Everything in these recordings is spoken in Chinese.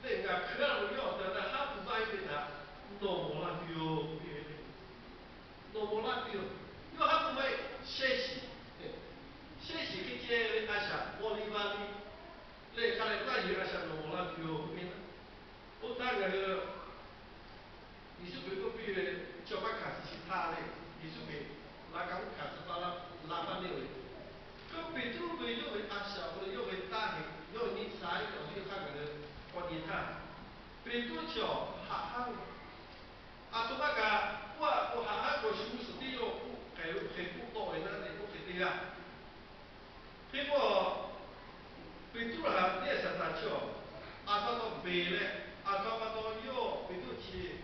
내가 그라고 요다나 하부 마이베다 노모라디오 노모라디오 요 하부 마이 셰시 셰시 그게 아샤 올리바리 레 카레 까지 아샤 노모라디오 미나 오타가 그 이수비 그 저바 카시 타레 이수비 라강 카시 타라 라바네웨 그 베트루베 요베 아샤 그 요베 타헤 요 니사이 요 하가는 어디타 베트루초 하하 아토바가 와 하하 고 슈스 디요 개부 또에나 네고 개디가 그리고 베트루하 네사타초 아토바 베레 아토바도 요 베트루치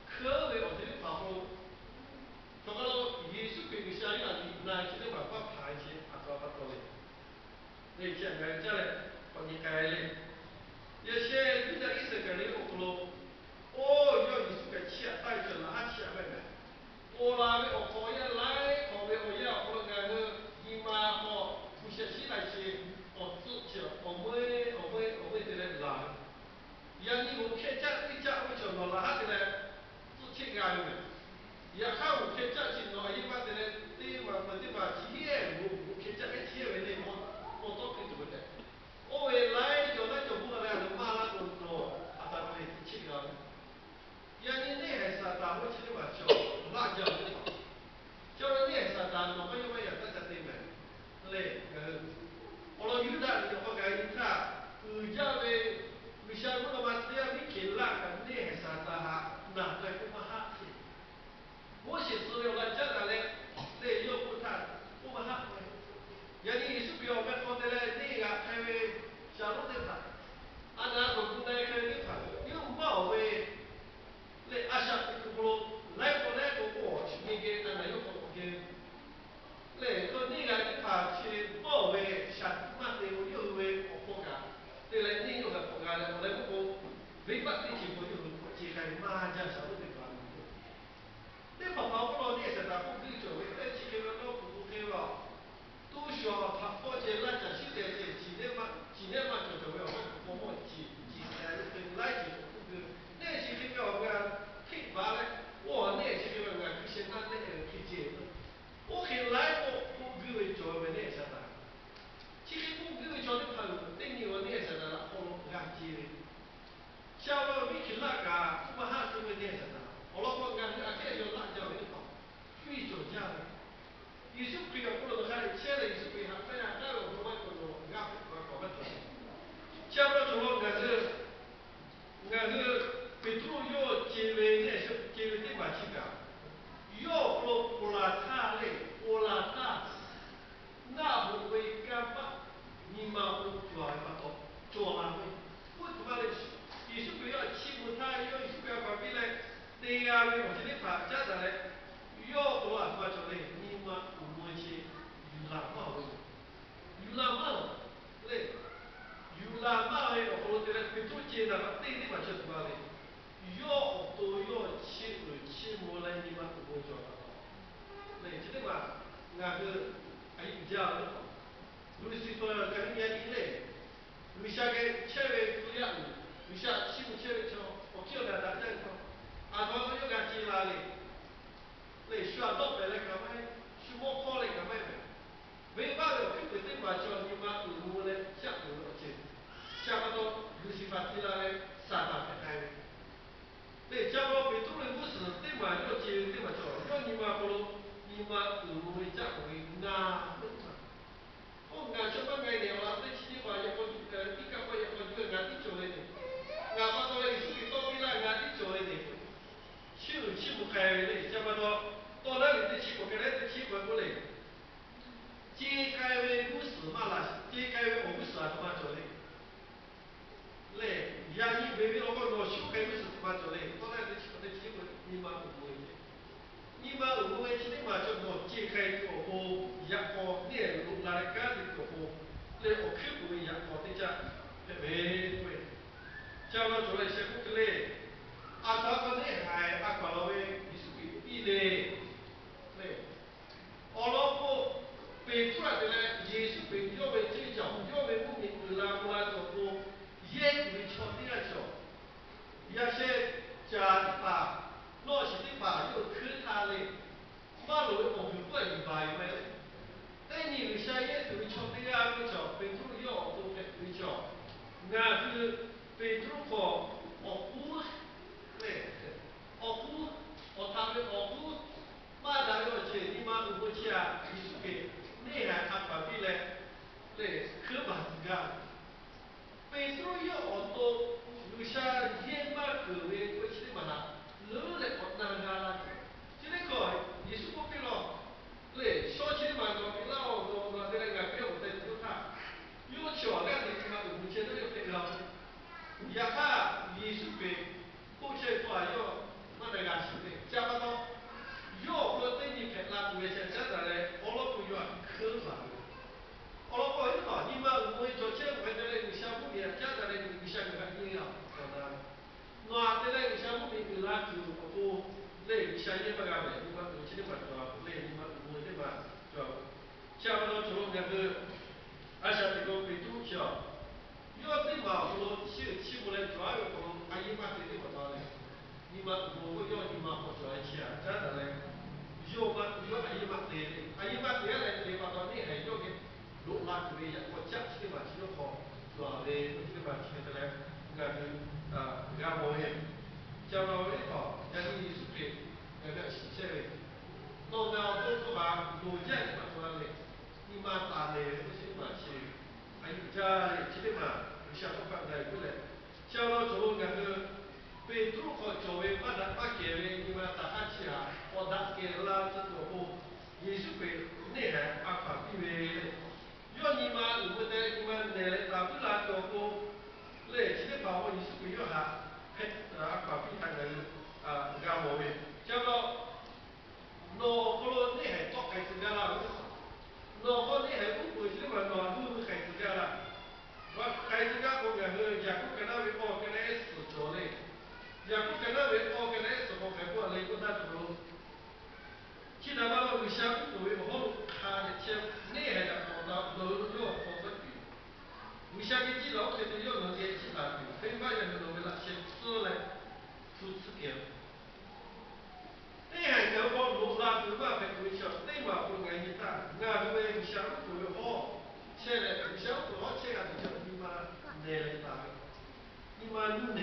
그왜 어디를 바로 저거로 예수 그리스도의 아니 나한테 바빠 파지 아토바도래 네现在这里关于该嘞有些比较意思个嘞我说哦要你是个钱带着拿钱来的我那边我可以来后面我要我那个姨妈我不学习那些我自己我们这里拿让你我看家一家我就拿拿的嘞自己干的也看我看家去拿一般的嘞对嘛对嘛钱我看家一钱为嘞我都可以做的我未来就那就不来了马拉多多啊咱们去个让你那还是咱们去的嘛叫辣椒的叫人那是咱们没有没有在这里面嘞我老有的我感觉他家的为啥我嘛这样你去辣的那还是咱哈那在不嘛哈去我是资料来讲的嘞嘞又不谈不嘛哈yani isu biyo me fondele ni ga khawe shalu de tha ana ko kunai khawe ni tha yu ma we le asha ko lai ko chi ge ana yu ko ge le ko ni ga ni tha chi bo we sha ma de wo yu we ko ga le le ni yu ga ko ga le le ko vi pa ti chi ko yu ko chi kai ma ja shalu de tha ne pa pa ko ni sa ta ko ki cho we chi ke lo ko ke lo都需要他或者那讲现在这几年嘛就怎么样？我们几跟来几那些那个配法嘞，我那些那个现在那个配件，我很来我给为做为那啥的，其实我给为做的朋友，对你我那啥的了，我感激的。像我们去那个，我们还是为那啥的，我老婆感觉这有辣椒的好，会做这样的。예수그리스도로 가는 체를 예수 그리스도 하나님 따로 그만 걸로 가 거만 줘. 자로 저로 가서 베드로 요 제외에 제외에 마치가 요 올라타래 올라타 나 보고 까봐 니마 보고 좋아해봐 좋아하고 뭐 말해 예수 그리스도 치부타 요 예수 그리스도 바빌에 대야를 어떻게 받자다래 요 올라타줘래 니마 Yulama le Yulama le o te le tu che na ba te ni ma che tu ba le yo to yo chi mo la ni ma ko jo ba le che ma nga ge ai ja le lu si to ka ni ya ni le lu sha ge che ve tu ya lu sha chi mu che ve cho o kyo da da ja ko a ba yo ga chi la le需要到北来干嘛？去摸泡来干嘛？没办法，根本对嘛叫你妈母嘞，下午去，下不到有些把地拉嘞沙发开开。对，假如被多人不是对嘛要接对嘛叫，要你妈不咯，你妈母为家为那分嘛。我俺小班概念了，这期间话要一个话要一个俺的做的，俺把到嘞是到底啦俺的做的，起不开嘞，假不到到那里的起不开来的起不过来。揭开为故事嘛啦，揭开为故事啊，怎么做的？嘞，让你微微那个修开为是怎么做的？到那里去不得机会，你妈不会的。你妈不会去的嘛，就我揭开个后，一个内容那里干的个后，嘞我看不一样，我的家微微，叫我做了些工作嘞，啊，他个内海啊，搞了为你是为一嘞，嘞，我老婆。背出来的呢，也是被要为这讲，要为不明不拉不拉就不，也为那是被中国哦古对哦古哦他们哦古马达要去你妈如果去啊，你是给内涵他把比嘞嘞可把自个。被中要哦多留下天马各位过去的嘛，老来哦那个啦，就那个你是不比咯？对，小区的嘛，我比老在那个别我在有他，有桥梁的地方，目前都有配了。也看艺术品，过去多有那个是的，加不到，有我对你配拉多一些，现在嘞，我老不愿可了。我老婆一好，你们我做钱我在那个项目里，家在那个项目还挺好，晓得。我在那个项目里给他做不，那项目不干的，你们做起的嘛做，那你们我的嘛做，下不到做那个，而且这个被堵票，要对嘛我起不来，主要有可能阿姨妈对对不到的，你们我要你们好做一些，真的嘞。要嘛要阿姨妈对的，阿姨妈对来对嘛到你还要给。lúc là cái gì có chắc cái mà chỉ có rồi về cái mà chỉ có là cái ga mồi cho nó cái họ cái gì sự kiện cái sự xe này nó nào tôi có bà đồ chơi mà cho nó này nhưng mà ta này cái mà chỉ anh cha này chỉ mà sao có phải này cái này cho nó chỗ cái về trụ họ chỗ về bắt đặt bắt kia về nhưng mà ta hát chỉ là họ đặt kia là cho tổ bộ 예수 그 내가 아까 비밀要你妈如果在你们奶奶打不拉脚过，来今天把我20个月哈，还把比他人干毛病，叫到脑壳了你还多孩子家啦，脑壳你还不回去嘛，脑都孩子家啦，我孩子家我感觉也不跟他为哦跟他死着嘞，也不跟他为哦跟他死我还过来过他走路。其他把我想作为不好看的钱，你还得放到楼要放不住。为啥个几老肯定要弄点其他的，很快就弄为那些吃来，出吃点。你还要我路拉走嘛，还不晓，你嘛不愿意打，俺这边想做的好，现在不想做好，现在就叫你妈来来打，你妈努力，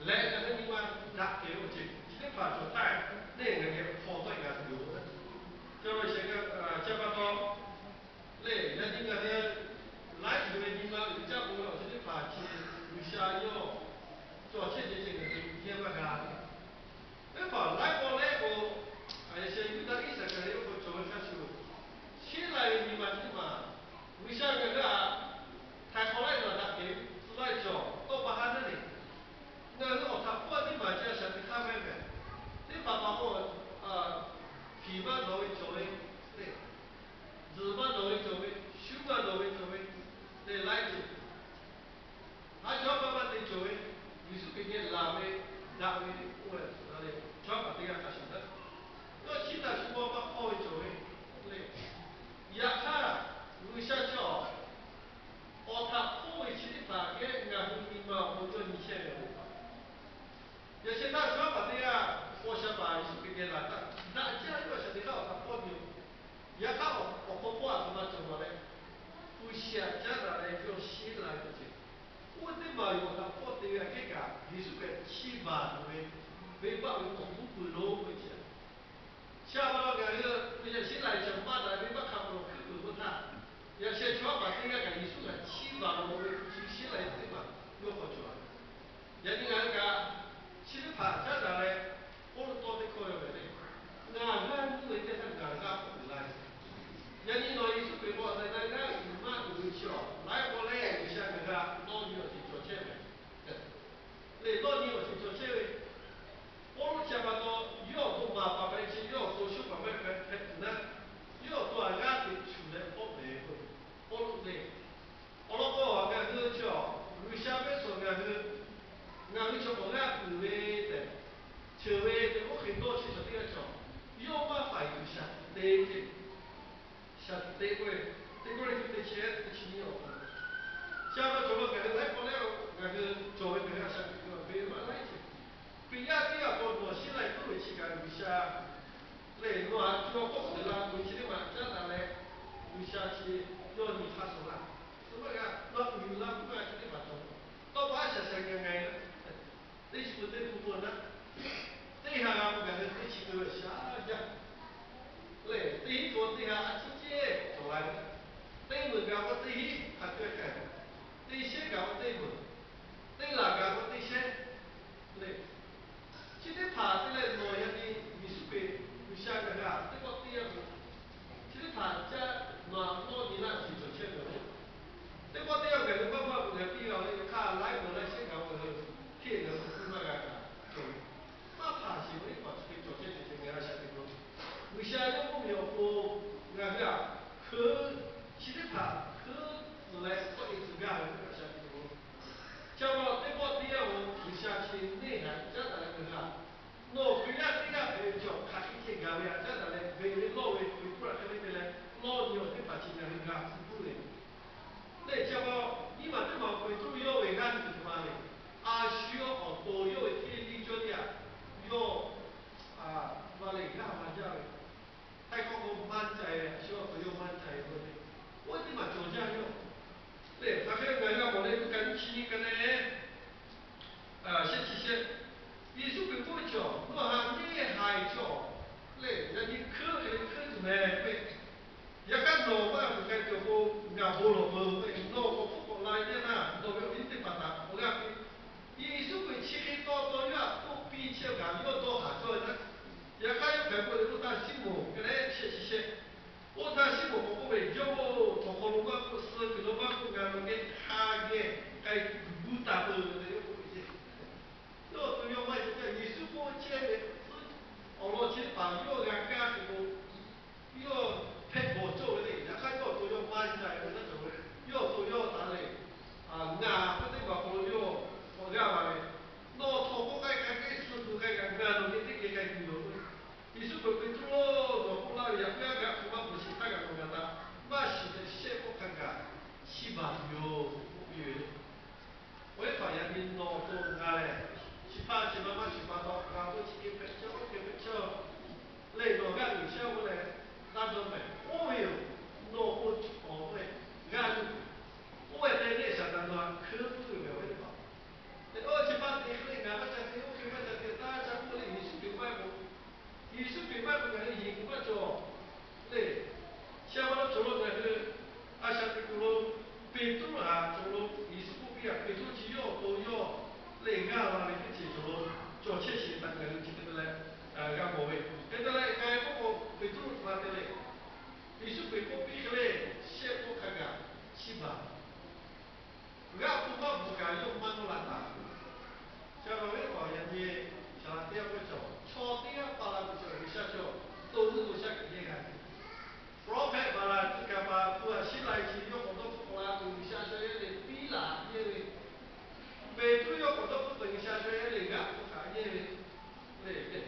来可能你妈打给我去，今天把做菜，那个给好多个有的。叫那些个加巴刀，嘞，那你个来这个地方有加工了，这里爬起有下药，做这些这个天不干。那把来过，哎，些有的意思可能有个做下去，现在你嘛这嘛，为啥个太好来了，他给自来叫，都把他那里，那老他过的嘛，就像他们个，你爸爸我皮嘛作为作为，对。日嘛作为作为，手嘛作为作为，对来着。他叫爸爸的作为，你是给你拉为拉为我那里，叫爸爸要他晓得。要其他是我把好的作为，对。也看为啥叫，他破坏起的大概俺们嘛，我叫你先来我。有些大小把这样，我想把是给你拉的，那这样要是你到他破掉。也看我婆婆怎么做的，不想家的来叫新来的去。我的妈哟，他破的呀，这个你是个7万位，没把我不不落回去。下不了个不像新来讲妈的，没把看不落，可不他。要先全把这个你说个7万位，就新来的嘛，有好处啊。也你看个，其实他家的嘞，我都多的可了的嘞，俺因为在他俺回来。人家老一说对话，在那个马路上，来过来就像那个老牛去做车的，对，老牛去做车的，我们想把到要多嘛，把那些要多修把那个呢，要多俺家的出来好白活，好对，好了过个是为啊，这咱嘞为老为为不然可能为嘞老牛的把钱人家不嘞，那叫么你嘛这么为主要为干是什么嘞？啊，需要好多要天地叫的啊，要嘛嘞干嘛叫嘞？太空我满载需要都要满载的嘞，我的嘛就这样用，对，他这个人家我嘞不跟起跟嘞。些这些，艺术品不叫，我还厉害叫，嘞，人家科给科就没会，也干老嘛就该就不伢不老不会，老个不过来的呐，老个一定把它，我讲，艺术品其实多月不比这个要多好做的，也还有外国的都当新物，跟来些这些，我当新物我为叫我从河路嘛不是，给老板不干那个哈个，该不打不的又不会。要都要买这个艺术过节的，哦，我去把药干干这个药配合做的，也看药都要买在那种的，药都要啥嘞？不得把好药，我讲嘛嘞，那透过该师傅该弄的这个该有的，艺术过节做做不老也不要干，恐怕不是大家弄的，那是的，先我看看，起码有月。我也发现你老多伢嘞，七八万七八多，伢都去给累多干有些我嘞，那种没，我有老不好会，伢就，我也在那上当中可不是没会跑，二七八年可能伢们在这，我们在这，大家过来艺术品卖不，艺术品卖不伢的银不着，对，像我们做了那个，像那个北都做了艺术品啊，北都只要都要，那伢嘛那个去做切切那个这个嘞，伢不会，现在嘞，伢不北都嘛的嘞，艺术品不比个嘞，先不看看，是吧？伢不怕不干，又蛮多难打。像我们老人家，像第二个叫，草地啊，把那个叫一下叫，都是都下给你看。老派把那这个把不新来起有好多不啦，等一下说也得比啦，因为北都有好多不等一下说也得个不看，因为对，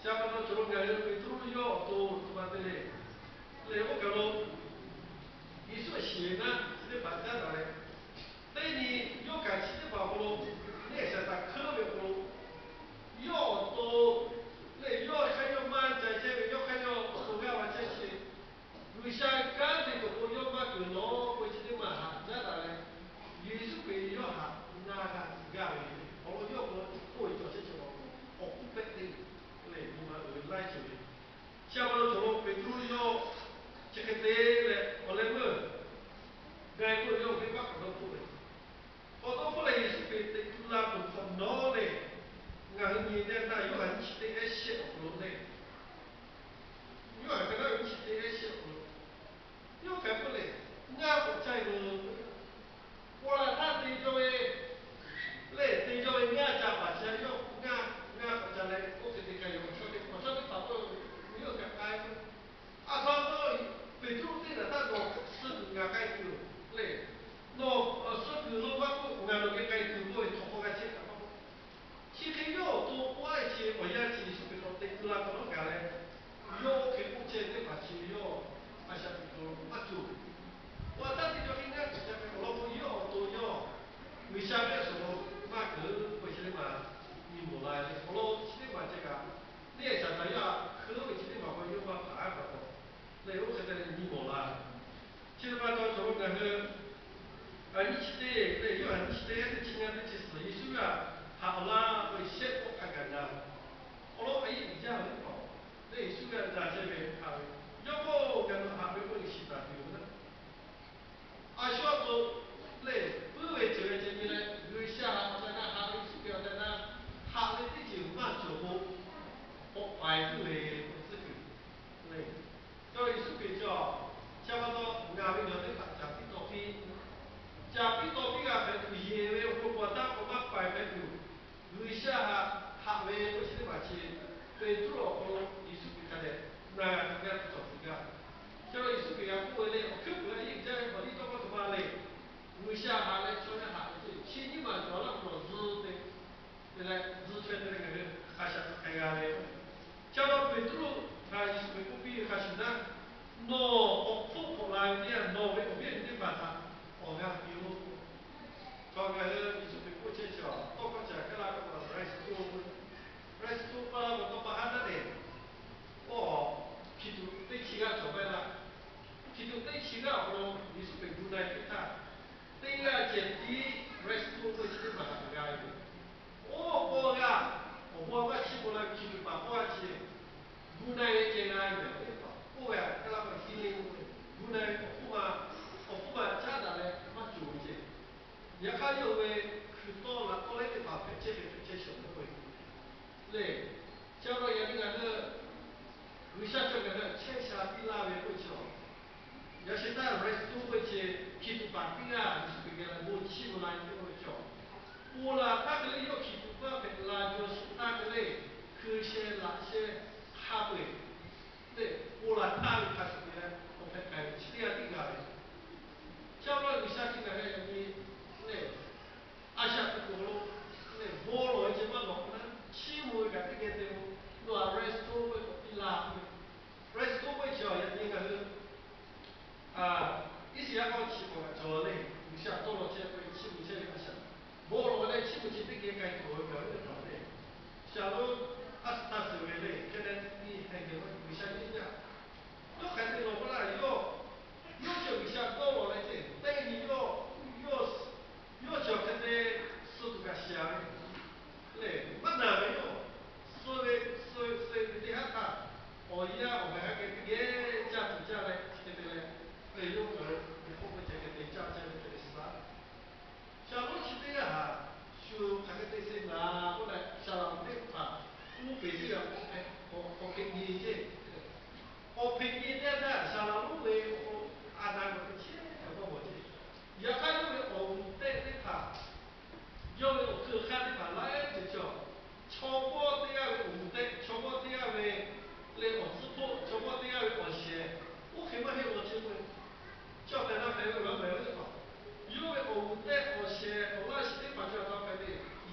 像我们做个北都有都什么的嘞，嘞我讲咯，你说行啊，这个办在哪嘞？对你有感情的话，不咯，你也想当特别不咯？要多，那要还要满在这个，要还要后面往这些，为啥干这个不要把个老过去的嘛哈？在哪嘞？艺术品要哈，那个自家的，我要不会做这些哦，不白的，对，你们来就的，像我们做北都要这个得嘞，我来问，外国要给把很多不会。好多后来也是被拉不很恼嘞，俺年代那有很起的爱写不嘞，有很跟那有起的爱写不，有干不嘞，俺不在乎，我来他对着喂，嘞对着喂俺家把钱要俺不在嘞，我给你干用，我说你把我没有干干，他到北京对了，他说是俺干的嘞。no so que lo va ko nga lo ke kai tu bo to ko ga che ka ba chi ke yo to kwa che o ya chi su ke to te tu la ko ga le yo ke ku che te pa chi yo ma sha pi to ma tu wa ta ti to ki nga cha ke lo ko yo to yo mi sha ke so lo ma ke ko che ma ni mo la le ko lo chi te ma che ga ne cha ta ya ke lo chi te ma ko yo ma pa ba ko le yo ke te ni mo la chi ba to so ga he你起的那有你起的也是今年的去试一手啊，好啦，会先我看看的，好了，比较很好，那一手啊在这边好，要不跟还没过去其他地方呢，需要做嘞，不会这个这边呢，有下在那还有手表在那，还没得就慢脚步，百度嘞这个，嘞，叫一手表叫，差不多俺们有的大家比照片。Jadi topik apa tu yewe ukuran kuma pai tu. Luisha ha we tu sini macam Petro kalau isu kita deh. Nah kita tu juga. Kalau isu kita aku ni aku pun ini jadi bagi tu apa tu balik. Luisha ha le cuma ha tu. Sini mah jualan kalau zi deh. Bila zi cuma deh ni asal kaya le. Kalau Petro ha 假如他是为了可能你还给我为啥你讲？都还得老不啦？要求一下高了来这，但你要求可能速度个响，嘞，不难没有。所以你看他，我们还给别家主家来，对不对？对，有个以后我这个对家的这个啥，像我去这个哈，就那个这些拿过来，下来对吧？我背这个我给你这，我陪你在那下来路为我按那个钱，我这，也看因为我带对吧？因为我去看的话，来就叫超过第二位五代，超过第二位来我直播，超过第二位我写，我很不很我机会，叫在那朋友们没有的好，因为我代我写，我那写的话叫他们的，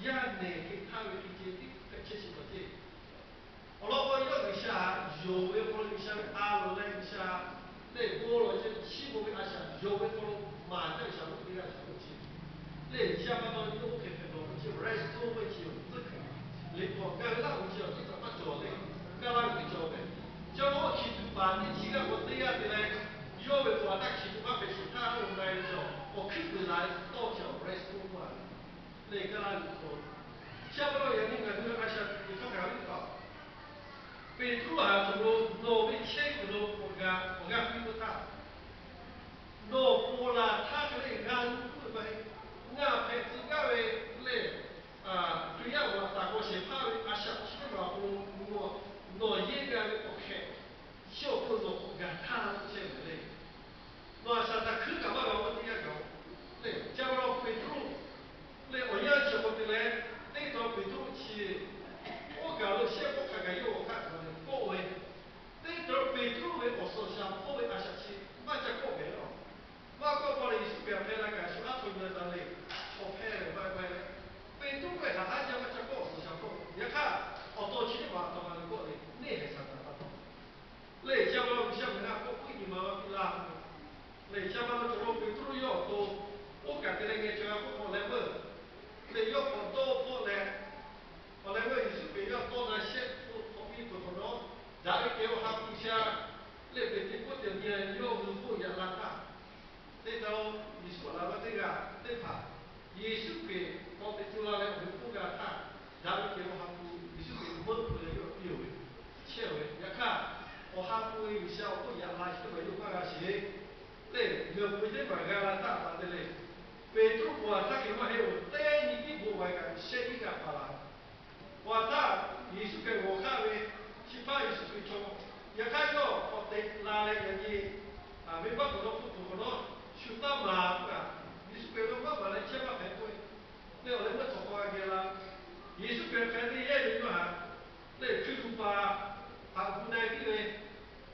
也难给他们理解的，确实不对。我老婆要一下，有为或者一下阿罗来一下，那菠萝就起步为阿下，有为或者马上小路这样小路去。那下班到你都可以多，就不然做问题有这个，你我干那问题要是怎么做的，干那个做的，叫我去做把你几个我这样的嘞，要为我那去做把别其他人来做，我去回来到脚不来做过，那个那个做，下班到人家那个阿下你放哪里搞？被主啊，从罗被切骨头，我飞不大。罗波拉他可能按不呗，按配置个为嘞对呀，我大个些怕为阿小气的嘛，我一个为 OK，小个罗个他这个嘞，我现在去干嘛个我这样搞，嘞，假如被主，嘞我要求我的嘞，那种被主去，我搞了些我看看有我看过的，各位，那种被主为我说想，各位阿小气，那叫各位了。包括我哋书表睇啦，介绍一屯嘅上嚟，我睇嚟乖乖咧。被中国下下叫我只个是想讲，一看我多钱话，同埋你讲的，你系实在不同。你叫我想问下，我规定嘛啦，你叫我做到被中要多，我感觉那个就要我来问，你要我多破咧，我来问你是比较多那些不比不同咯，然后给我还一下，你别的不点点要是不一样啦。这都你说那个这个对吧？也是给到底就拿来回复个他，然后给我还不也是给蒙回来个标位，切位，你看我还不会效果也拉起来又放个鞋，对，我不得买个了大把的嘞，北中国他给我还有带你一步外个写一个好了，我他也是给我看为，其他也是给从，也看到我得拿来人家没办法不可能。去打麻啊！你是别人我本来千万赔贵，那我们做过去了，也是别人的也有啊，那去除吧，把无奈的嘞，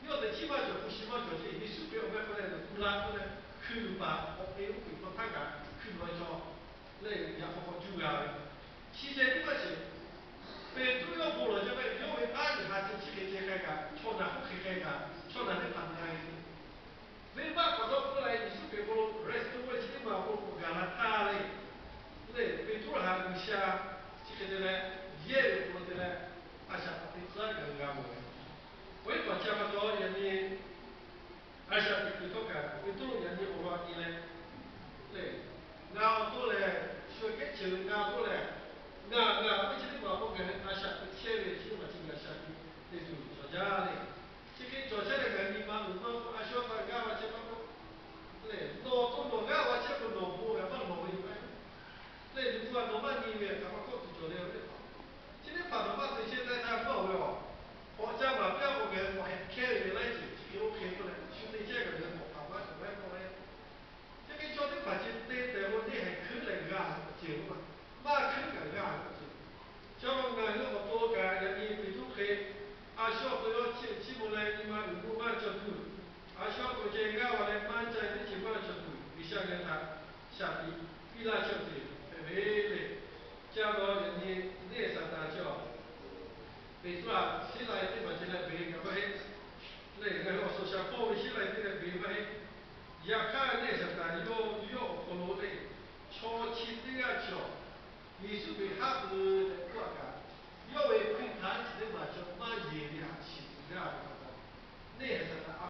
要是起码就不希望就是你是别人回来的，不然不能去除吧，我没有回复他个，去除叫，那也不好做啊。其实你不是，被主要部落这个因为俺还是去给这个个，从哪不去这个，从哪里判断的？没办法，到后来你是给我人中国起码我干了他嘞，对，被多还不下，这个的嘞，也有我的嘞，而且对这个干部，为多加不多人家，而且对这个为多人家我说你嘞，对，俺多嘞，学个球俺多嘞，俺为这个嘛，我跟而且天热天嘛，今年夏天，那就做家嘞。这个做起来个你妈如果按小房俺这个对，老多老俺我这个老婆俺们老一辈，对，如果老半年月，咱们过去做的有点好。今天跑的话，这现在他报了，我讲嘛，不要我给我还开原来就给我开过来，兄弟这个人我跑嘛，从来过来。这个叫的发现对对，我这还去来个酒嘛，嘛去个酒。叫我俺那么多个人家被都开，啊小朋友起不来，你妈如果嘛叫多，啊小朋友这俺话来满载的起码叫多，你想想他下地，比那叫多，对嘞，讲到人家那啥大叫，被说啊，现在这么现在别个不黑，那个我说像包的现在这个别不黑，也看那啥大要葫芦的，超起这样叫。你是为他不的国家，要为 예리하지. 내가